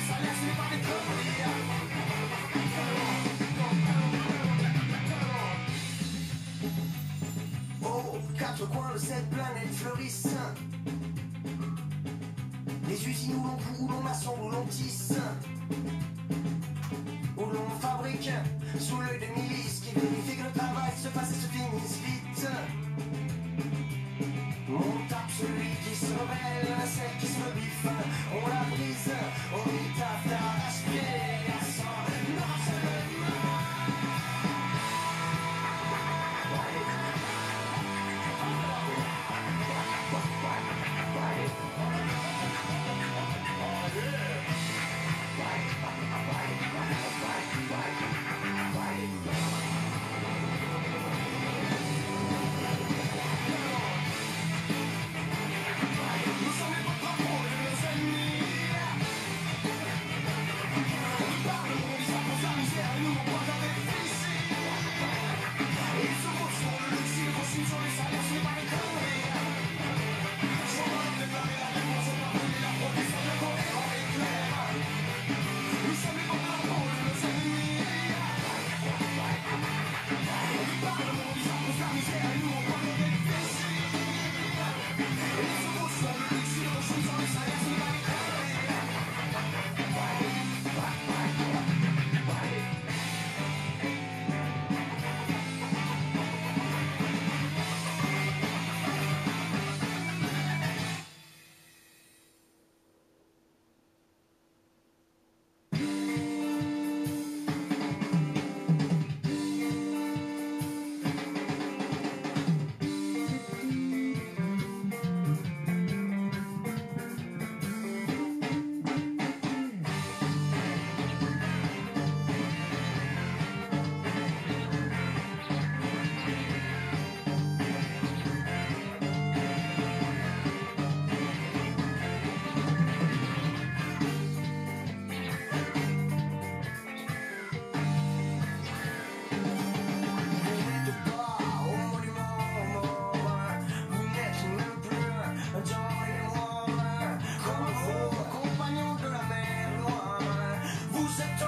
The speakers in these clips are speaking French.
ça laisse, ce n'est pas des conneries. Aux quatre coins de cette planète fleurissent les usines où l'on coud, où l'on assemble, où l'on tisse, où l'on fabrique sous l'œil de milices qui vérifie que le travail se fasse et se finisse vite. On tape celui qui se rebelle, celle qui se biffe, on la brise, on y tape d'arrache-pied, à sang,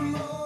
more.